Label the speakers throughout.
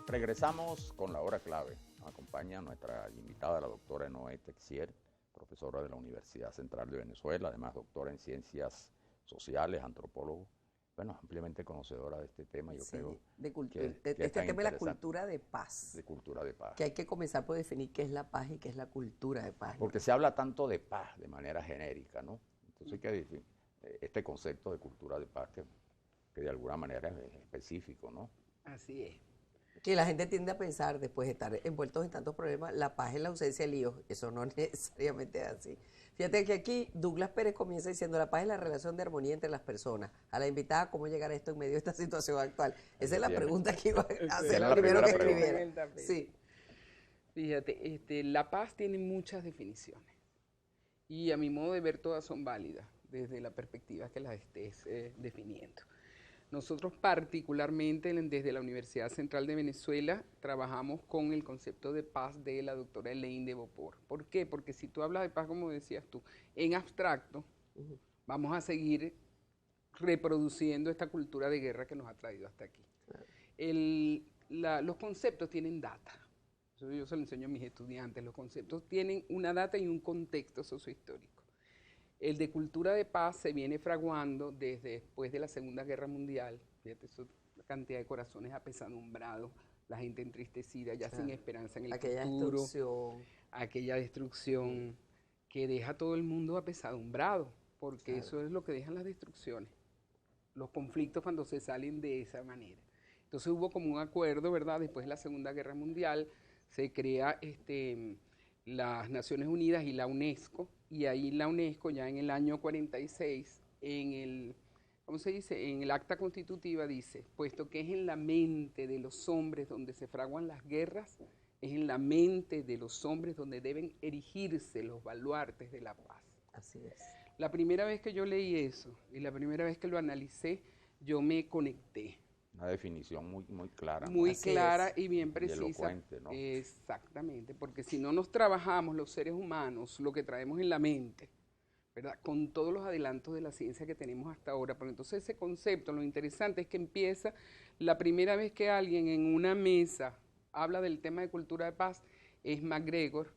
Speaker 1: Regresamos con la hora clave. Nos acompaña nuestra invitada, la doctora Noé Texier, profesora de la Universidad Central de Venezuela, además doctora en Ciencias Sociales, antropólogo, bueno, ampliamente conocedora de este tema, yo creo
Speaker 2: este tema es la cultura de paz.
Speaker 1: De cultura de paz.
Speaker 2: Que hay que comenzar por definir qué es la paz y qué es la cultura de paz.
Speaker 1: Porque se habla tanto de paz de manera genérica, ¿no? Entonces hay que definir este concepto de cultura de paz que de alguna manera es específico, ¿no?
Speaker 3: Así es.
Speaker 2: Que la gente tiende a pensar, después de estar envueltos en tantos problemas, la paz es la ausencia de líos. Eso no necesariamente es así. Fíjate que aquí Douglas Pérez comienza diciendo, la paz es la relación de armonía entre las personas. A la invitada, ¿cómo llegar a esto en medio de esta situación actual? Esa es la pregunta que iba a hacer
Speaker 1: la
Speaker 2: primero que
Speaker 1: pregunta.
Speaker 2: escribiera. Sí.
Speaker 3: Fíjate, la paz tiene muchas definiciones. Y a mi modo de ver, todas son válidas, desde la perspectiva que las estés definiendo. Nosotros particularmente desde la Universidad Central de Venezuela trabajamos con el concepto de paz de la doctora Elaine de Beauport. ¿Por qué? Porque si tú hablas de paz, como decías tú, en abstracto, vamos a seguir reproduciendo esta cultura de guerra que nos ha traído hasta aquí. Los conceptos tienen data. Eso yo se lo enseño a mis estudiantes. Los conceptos tienen una data y un contexto sociohistórico. El de cultura de paz se viene fraguando desde después de la Segunda Guerra Mundial. Fíjate, eso, la cantidad de corazones apesadumbrados, la gente entristecida, ya sin esperanza en el futuro. Aquella destrucción que deja a todo el mundo apesadumbrado, porque eso es lo que dejan las destrucciones, los conflictos cuando se salen de esa manera. Entonces hubo como un acuerdo, ¿verdad? Después de la Segunda Guerra Mundial se crea las Naciones Unidas y la UNESCO, y ahí la UNESCO ya en el año 46, ¿cómo se dice? En el acta constitutiva dice, puesto que es en la mente de los hombres donde se fraguan las guerras, es en la mente de los hombres donde deben erigirse los baluartes de la paz.
Speaker 2: Así es.
Speaker 3: La primera vez que yo leí eso, y la primera vez que lo analicé, yo me conecté.
Speaker 1: Una definición muy clara.
Speaker 3: Muy clara y bien precisa.
Speaker 1: Y elocuente, ¿no?
Speaker 3: Exactamente, porque si no nos trabajamos los seres humanos, lo que traemos en la mente, ¿verdad? Con todos los adelantos de la ciencia que tenemos hasta ahora, pero entonces ese concepto, lo interesante es que empieza la primera vez que alguien en una mesa habla del tema de cultura de paz, es MacGregor,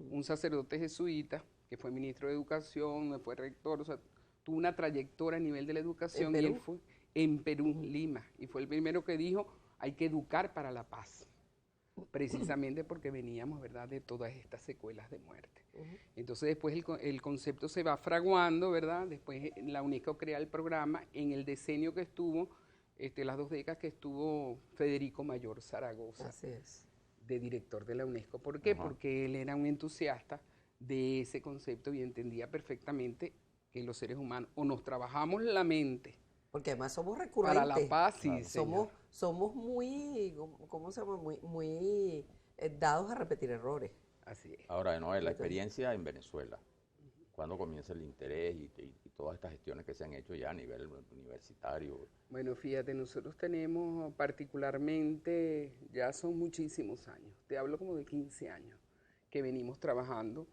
Speaker 3: un sacerdote jesuita, que fue ministro de Educación, fue rector, o sea, tuvo una trayectoria a nivel de la educación, y él fue en Perú, Lima, y fue el primero que dijo, hay que educar para la paz, precisamente porque veníamos, ¿verdad?, de todas estas secuelas de muerte. Entonces después el concepto se va fraguando, ¿verdad?, después la UNESCO crea el programa en el decenio que estuvo, las 2 décadas que estuvo Federico Mayor Zaragoza,
Speaker 2: así es,
Speaker 3: de director de la UNESCO. ¿Por qué? Porque él era un entusiasta de ese concepto y entendía perfectamente que los seres humanos o nos trabajamos la mente,
Speaker 2: porque además somos recurrentes.
Speaker 3: Para la paz, sí,
Speaker 2: somos muy, ¿cómo se llama? Muy dados a repetir errores.
Speaker 3: Así es.
Speaker 1: Ahora, Noé, la experiencia en Venezuela, ¿cuándo comienza el interés y todas estas gestiones que se han hecho ya a nivel universitario?
Speaker 3: Bueno, fíjate, nosotros tenemos particularmente, ya son muchísimos años, te hablo como de 15 años que venimos trabajando.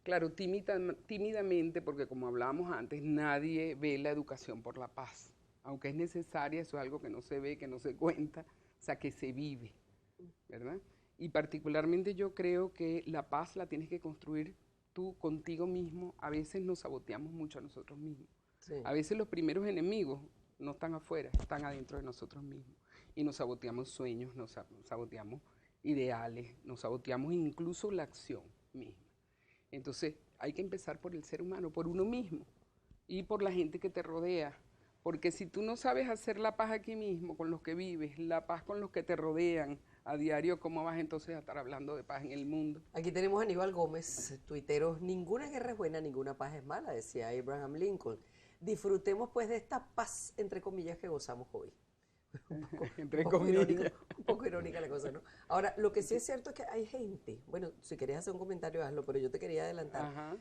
Speaker 3: Claro, tímidamente, porque como hablábamos antes, nadie ve la educación por la paz. Aunque es necesaria, eso es algo que no se ve, que no se cuenta, o sea, que se vive, ¿verdad? Y particularmente yo creo que la paz la tienes que construir tú contigo mismo. A veces nos saboteamos mucho a nosotros mismos. Sí. A veces los primeros enemigos no están afuera, están adentro de nosotros mismos. Y nos saboteamos sueños, nos saboteamos ideales, nos saboteamos incluso la acción misma. Entonces hay que empezar por el ser humano, por uno mismo y por la gente que te rodea. Porque si tú no sabes hacer la paz aquí mismo, con los que vives, la paz con los que te rodean a diario, ¿cómo vas entonces a estar hablando de paz en el mundo?
Speaker 2: Aquí tenemos a Aníbal Gómez, tuitero, ninguna guerra es buena, ninguna paz es mala, decía Abraham Lincoln. Disfrutemos pues de esta paz, entre comillas, que gozamos hoy. Un poco irónica la cosa, ¿no? Ahora, lo que sí es cierto es que hay gente, bueno, si querías hacer un comentario, hazlo, pero yo te quería adelantar.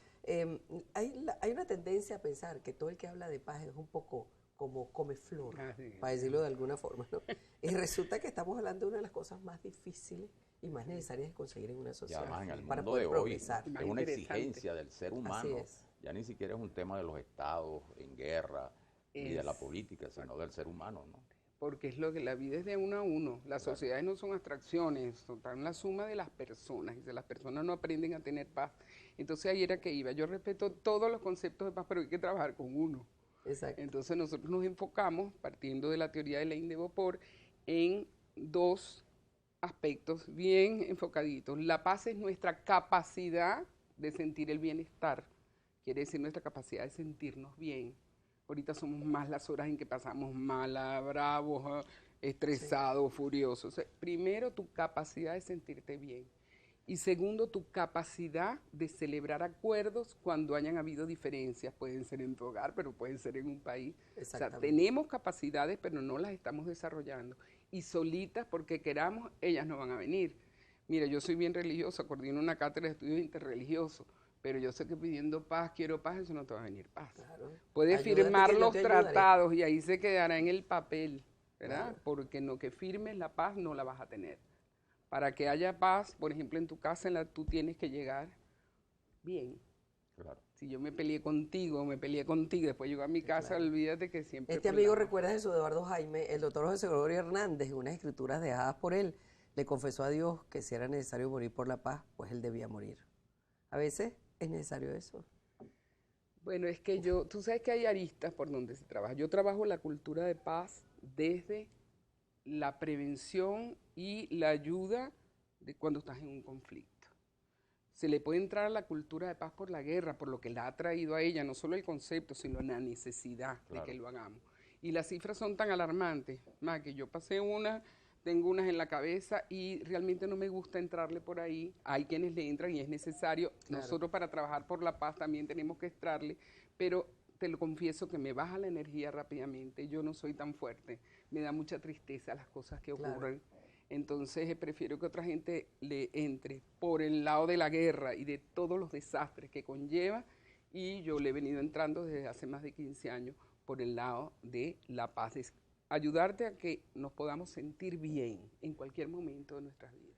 Speaker 2: Hay una tendencia a pensar que todo el que habla de paz es un poco como come flor, para decirlo de alguna forma, ¿no? Y resulta que estamos hablando de una de las cosas más difíciles y más necesarias de conseguir en una sociedad.
Speaker 1: Y además en el
Speaker 2: para
Speaker 1: mundo
Speaker 2: poder
Speaker 1: de hoy,
Speaker 2: progresar.
Speaker 1: es una exigencia del ser humano.
Speaker 2: Así es.
Speaker 1: Ya ni siquiera es un tema de los estados en guerra ni de la política, sino del ser humano, ¿no?
Speaker 3: porque es lo que la vida es de uno a uno. Las sociedades no son abstracciones, son la suma de las personas, y si las personas no aprenden a tener paz. Entonces ahí era que iba. Yo respeto todos los conceptos de paz, pero hay que trabajar con uno.
Speaker 2: Exacto.
Speaker 3: Entonces nosotros nos enfocamos, partiendo de la teoría de Alain de Beauport, en dos aspectos bien enfocaditos. La paz es nuestra capacidad de sentir el bienestar, quiere decir nuestra capacidad de sentirnos bien. Ahorita somos más las horas en que pasamos mala, bravos, estresados, sí, furiosos. O sea, primero, tu capacidad de sentirte bien. Y segundo, tu capacidad de celebrar acuerdos cuando hayan habido diferencias. Pueden ser en tu hogar, pero pueden ser en un país. O sea, tenemos capacidades, pero no las estamos desarrollando. Y solitas, porque queramos, ellas no van a venir. Mira, yo soy bien religiosa, coordino una cátedra de estudios interreligiosos, pero yo sé que pidiendo paz, quiero paz, eso no te va a venir paz. Claro. Puedes firmar los tratados y ahí se quedará en el papel, ¿verdad? Claro. Porque en lo que firmes la paz no la vas a tener. Para que haya paz, por ejemplo, en tu casa, tú tienes que llegar bien. Claro. Si yo me peleé contigo, después llego a mi casa, claro, olvídate que siempre...
Speaker 2: Este amigo recuerda eso de Eduardo Jaime, el doctor José Gregorio Hernández, en unas escrituras dejadas por él, le confesó a Dios que si era necesario morir por la paz, pues él debía morir. A veces es necesario eso.
Speaker 3: Bueno, es que tú sabes que hay aristas por donde se trabaja. Yo trabajo la cultura de paz desde la prevención y la ayuda de cuando estás en un conflicto. Se le puede entrar a la cultura de paz por la guerra, por lo que la ha traído a ella, no solo el concepto, sino la necesidad, claro, de que lo hagamos. Y las cifras son tan alarmantes, más que yo pasé tengo unas en la cabeza y realmente no me gusta entrarle por ahí. Hay quienes le entran y es necesario. Claro. Nosotros para trabajar por la paz también tenemos que entrarle, pero te lo confieso que me baja la energía rápidamente. Yo no soy tan fuerte. Me da mucha tristeza las cosas que ocurren. Claro. Entonces prefiero que otra gente le entre por el lado de la guerra y de todos los desastres que conlleva, y yo le he venido entrando desde hace más de 15 años por el lado de la paz. Es ayudarte a que nos podamos sentir bien en cualquier momento de nuestras vidas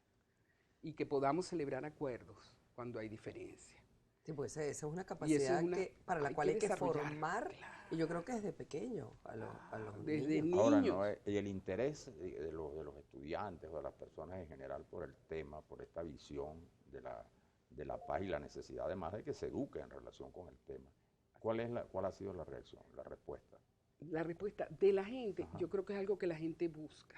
Speaker 3: y que podamos celebrar acuerdos cuando hay diferencias.
Speaker 2: Sí, pues esa es una capacidad para la cual hay que formar, claro, y yo creo que desde pequeño a los
Speaker 3: desde
Speaker 2: niños.
Speaker 1: Ahora, no, y el interés de los estudiantes o de las personas en general por el tema, por esta visión de la paz y la necesidad además de que se eduque en relación con el tema. ¿Cuál ha sido la reacción, la respuesta?
Speaker 3: La respuesta de la gente, ajá, yo creo que es algo que la gente busca.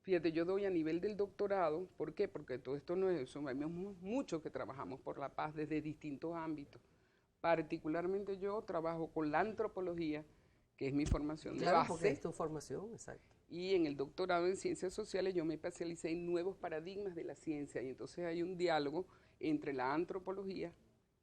Speaker 3: Fíjate, yo doy a nivel del doctorado, ¿por qué? Porque todo esto no es eso, hay muchos que trabajamos por la paz desde distintos ámbitos. Particularmente yo trabajo con la antropología, que es mi formación de base.
Speaker 2: Claro, porque es tu formación, exacto.
Speaker 3: Y en el doctorado en ciencias sociales yo me especialicé en nuevos paradigmas de la ciencia, y entonces hay un diálogo entre la antropología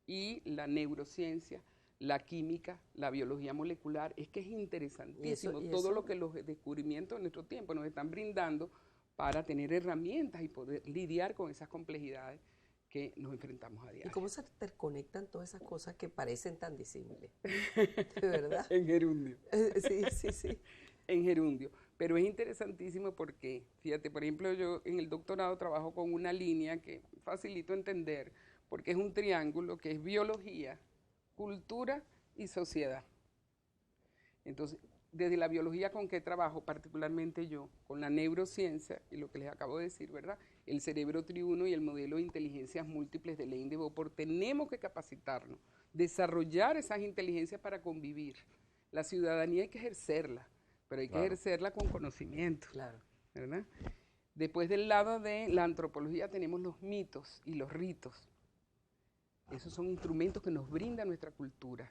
Speaker 3: y la neurociencia, la química, la biología molecular. Es que es interesantísimo todo lo que los descubrimientos de nuestro tiempo nos están brindando para tener herramientas y poder lidiar con esas complejidades que nos enfrentamos a diario.
Speaker 2: ¿Y cómo se interconectan todas esas cosas que parecen tan disímiles? ¿De verdad?
Speaker 3: En gerundio.
Speaker 2: Sí.
Speaker 3: En gerundio. Pero es interesantísimo porque, fíjate, por ejemplo, yo en el doctorado trabajo con una línea que facilito entender, porque es un triángulo que es biología, cultura y sociedad. Entonces, desde la biología, ¿con qué trabajo? Particularmente yo, con la neurociencia, y lo que les acabo de decir, ¿verdad? El cerebro triuno y el modelo de inteligencias múltiples de Alain de Beauport. Tenemos que capacitarnos, desarrollar esas inteligencias para convivir. La ciudadanía hay que ejercerla, pero hay que ejercerla con conocimiento, ¿verdad? Después, del lado de la antropología, tenemos los mitos y los ritos. Esos son instrumentos que nos brinda nuestra cultura.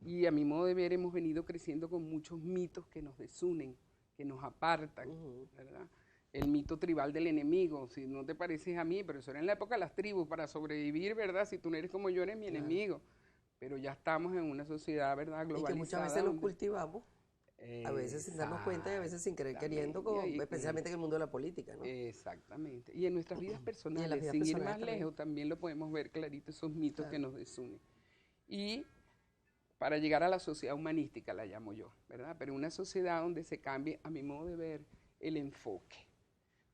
Speaker 3: Y a mi modo de ver hemos venido creciendo con muchos mitos que nos desunen, que nos apartan, ¿verdad? El mito tribal del enemigo, si no te pareces a mí, pero eso era en la época de las tribus, para sobrevivir, ¿verdad? Si tú no eres como yo, eres mi enemigo. Pero ya estamos en una sociedad, ¿verdad?, globalizada.
Speaker 2: Y que muchas veces los cultivamos, a veces sin darnos cuenta y a veces sin querer queriendo, especialmente en el mundo de la política, ¿no?
Speaker 3: Exactamente. Y en nuestras vidas personales, sin ir más lejos, también lo podemos ver clarito, esos mitos que nos desunen. Y para llegar a la sociedad humanística, la llamo yo, ¿verdad? Pero una sociedad donde se cambie, a mi modo de ver, el enfoque.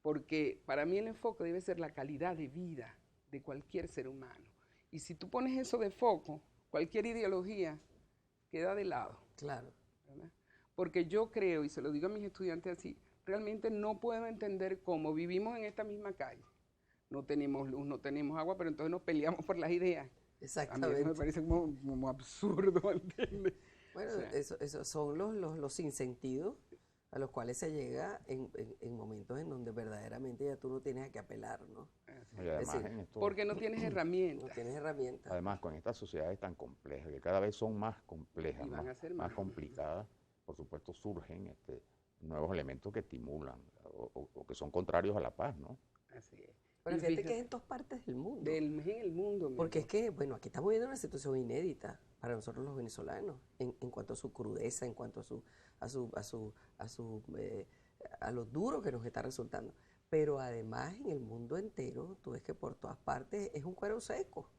Speaker 3: Porque para mí el enfoque debe ser la calidad de vida de cualquier ser humano. Y si tú pones eso de foco, cualquier ideología queda de lado.
Speaker 2: Claro.
Speaker 3: ¿Verdad? Porque yo creo, y se lo digo a mis estudiantes así, realmente no puedo entender cómo vivimos en esta misma calle. No tenemos luz, no tenemos agua, pero entonces nos peleamos por las ideas.
Speaker 2: Exactamente.
Speaker 3: A mí eso me parece como absurdo, ¿entiendes?
Speaker 2: Bueno,
Speaker 3: O sea,
Speaker 2: eso son los sinsentidos a los cuales se llega en momentos en donde verdaderamente ya tú no tienes a qué apelar, ¿no?
Speaker 1: Y además,
Speaker 2: Es decir,
Speaker 3: porque no tienes herramientas.
Speaker 2: No tienes herramientas.
Speaker 1: además, con estas sociedades tan complejas, que cada vez son más complejas,
Speaker 3: Y van a ser
Speaker 1: más
Speaker 3: más.
Speaker 1: complicadas, por supuesto surgen nuevos elementos que estimulan o que son contrarios a la paz, ¿no?
Speaker 3: Así es.
Speaker 2: Pero
Speaker 3: Y
Speaker 2: fíjate
Speaker 3: fíjate,
Speaker 2: que es en todas partes del mundo.
Speaker 3: en el mundo.
Speaker 2: Porque
Speaker 3: mi
Speaker 2: es que, bueno, aquí estamos viendo una situación inédita para nosotros los venezolanos, en cuanto a su crudeza, en cuanto a lo duro que nos está resultando. Pero además en el mundo entero, tú ves que por todas partes es un cuero seco.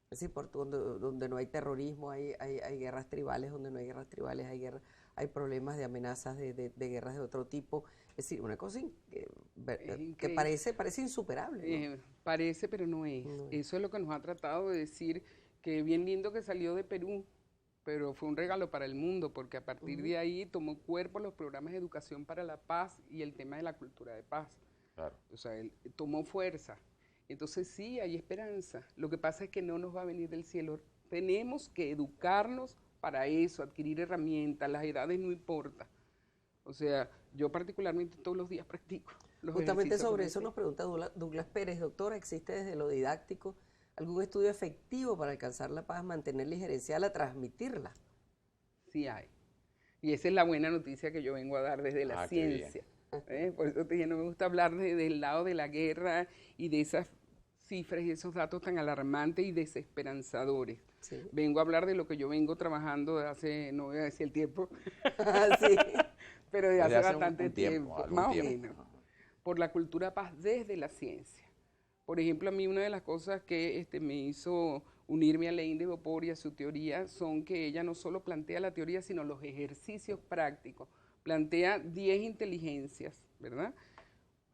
Speaker 2: Es decir, donde no hay terrorismo, hay guerras tribales, donde no hay guerras tribales, hay problemas de amenazas de guerras de otro tipo. Es decir, una cosa que parece insuperable, ¿no?
Speaker 3: Parece, pero no es.
Speaker 2: No es.
Speaker 3: Eso es lo que nos ha tratado de decir, que bien lindo que salió de Perú, pero fue un regalo para el mundo, porque a partir de ahí tomó cuerpo los programas de educación para la paz y el tema de la cultura de paz.
Speaker 1: Claro.
Speaker 3: O sea, él tomó fuerza. Entonces sí, hay esperanza. Lo que pasa es que no nos va a venir del cielo. Tenemos que educarnos para eso, adquirir herramientas, las edades no importa. O sea, yo particularmente todos los días practico los
Speaker 2: Justamente
Speaker 3: ejercicios
Speaker 2: sobre
Speaker 3: que
Speaker 2: eso
Speaker 3: me
Speaker 2: nos pregunta Douglas Pérez, doctora, ¿existe desde lo didáctico algún estudio efectivo para alcanzar la paz, mantenerla y gerenciarla, transmitirla?
Speaker 3: Sí hay. Y esa es la buena noticia que yo vengo a dar desde la
Speaker 1: Qué bien.
Speaker 3: ciencia. Por eso te dije, no me gusta hablar del lado de la guerra y de esas cifras y esos datos tan alarmantes y desesperanzadores.
Speaker 2: Sí.
Speaker 3: Vengo a hablar de lo que yo vengo trabajando de hace, no voy a decir el tiempo,
Speaker 2: Sí.
Speaker 3: pero de
Speaker 1: Desde
Speaker 3: hace
Speaker 1: hace
Speaker 3: bastante
Speaker 1: un tiempo,
Speaker 3: tiempo,
Speaker 1: algún
Speaker 3: más
Speaker 1: tiempo.
Speaker 3: o menos, por la cultura paz desde la ciencia. Por ejemplo, a mí una de las cosas que me hizo unirme a Elaine de Beauport y a su teoría son que ella no solo plantea la teoría, sino los ejercicios prácticos. Plantea 10 inteligencias, ¿verdad?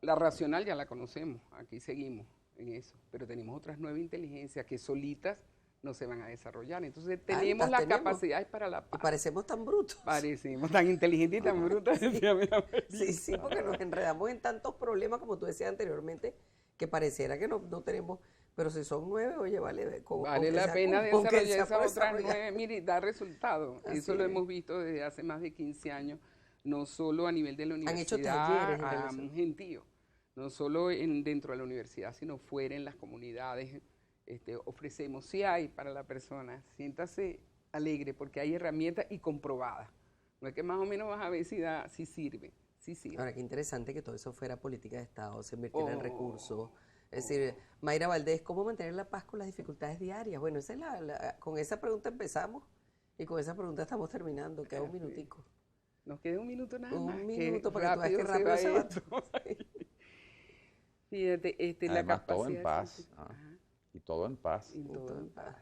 Speaker 3: La racional ya la conocemos, aquí seguimos en eso, pero tenemos otras 9 inteligencias que solitas no se van a desarrollar. Entonces tenemos las capacidades para la paz.
Speaker 2: Y parecemos tan brutos.
Speaker 3: Parecemos tan inteligentes y tan brutas.
Speaker 2: Sí, porque nos enredamos en tantos problemas, como tú decías anteriormente, que pareciera que no tenemos, pero si son 9, oye,
Speaker 3: vale la pena desarrollar esas otras 9, mire, da resultado. Eso lo hemos visto desde hace más de 15 años, no solo a nivel de la universidad,
Speaker 2: han hecho talleres
Speaker 3: a un gentío, no solo dentro de la universidad, sino fuera en las comunidades. Ofrecemos, sí hay para la persona, siéntase alegre porque hay herramientas y comprobadas. No es que más o menos vas a ver si sirve. Sí.
Speaker 2: Ahora, qué interesante que todo eso fuera política de Estado, se invirtiera en recursos. Es decir, Mayra Valdés, ¿cómo mantener la paz con las dificultades diarias? Bueno, esa es con esa pregunta empezamos y con esa pregunta estamos terminando. Queda un minutico.
Speaker 3: Nos queda un minuto nada más.
Speaker 2: Un minuto para que tú veas que rápido se va todo.
Speaker 3: Fíjate, la
Speaker 1: Además,
Speaker 3: capacidad
Speaker 1: todo en paz.
Speaker 3: de
Speaker 1: Y todo en paz.
Speaker 3: Y todo en paz.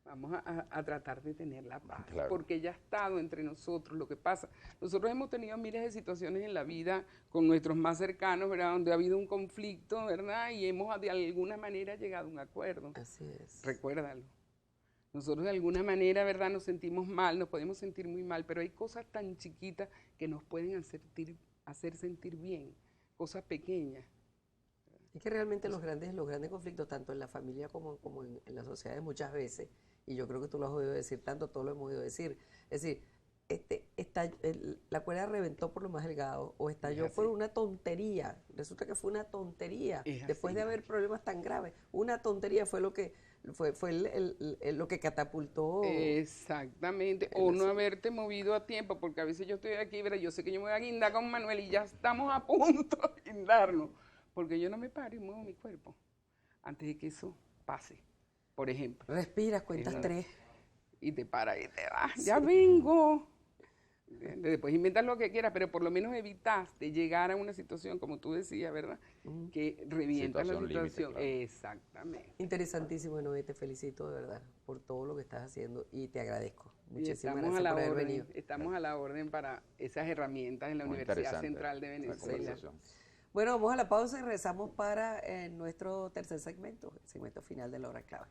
Speaker 3: Vamos a tratar de tener la paz,
Speaker 1: Claro.
Speaker 3: porque ya ha estado entre nosotros. Lo que pasa, nosotros hemos tenido miles de situaciones en la vida con nuestros más cercanos, ¿verdad? Donde ha habido un conflicto, ¿verdad? Y hemos de alguna manera llegado a un acuerdo.
Speaker 2: Así es.
Speaker 3: Recuérdalo. Nosotros de alguna manera, ¿verdad? Nos sentimos mal, nos podemos sentir muy mal, pero hay cosas tan chiquitas que nos pueden hacer sentir bien, cosas pequeñas.
Speaker 2: Es que realmente los grandes conflictos, tanto en la familia como en las sociedades muchas veces, y yo creo que tú lo has oído decir tanto, todos lo hemos oído decir, es decir, la cuerda reventó por lo más delgado o estalló por una tontería. Resulta que fue una tontería. Después de haber problemas tan graves, una tontería fue lo que lo que catapultó.
Speaker 3: Exactamente. O no haberte movido a tiempo, porque a veces yo estoy aquí, ¿verdad? Yo sé que yo me voy a guindar con Manuel y ya estamos a punto de guindarnos, porque yo no me paro y muevo mi cuerpo antes de que eso pase, por ejemplo.
Speaker 2: Respiras, cuentas 3.
Speaker 3: Y te paras y te vas. Ya vengo. Después inventas lo que quieras, pero por lo menos evitas de llegar a una situación, como tú decías, ¿verdad? Que revienta la situación.
Speaker 1: Claro.
Speaker 3: Exactamente.
Speaker 2: Interesantísimo, Noé, te felicito de verdad por todo lo que estás haciendo y te agradezco. Muchísimas
Speaker 3: Estamos
Speaker 2: gracias por haber venido.
Speaker 3: Estamos a la orden para esas herramientas en la
Speaker 1: Muy
Speaker 3: Universidad
Speaker 1: interesante
Speaker 3: Central de
Speaker 1: la
Speaker 3: Venezuela.
Speaker 1: conversación.
Speaker 2: Bueno, vamos a la pausa y regresamos para nuestro tercer segmento, el segmento final de la hora clave.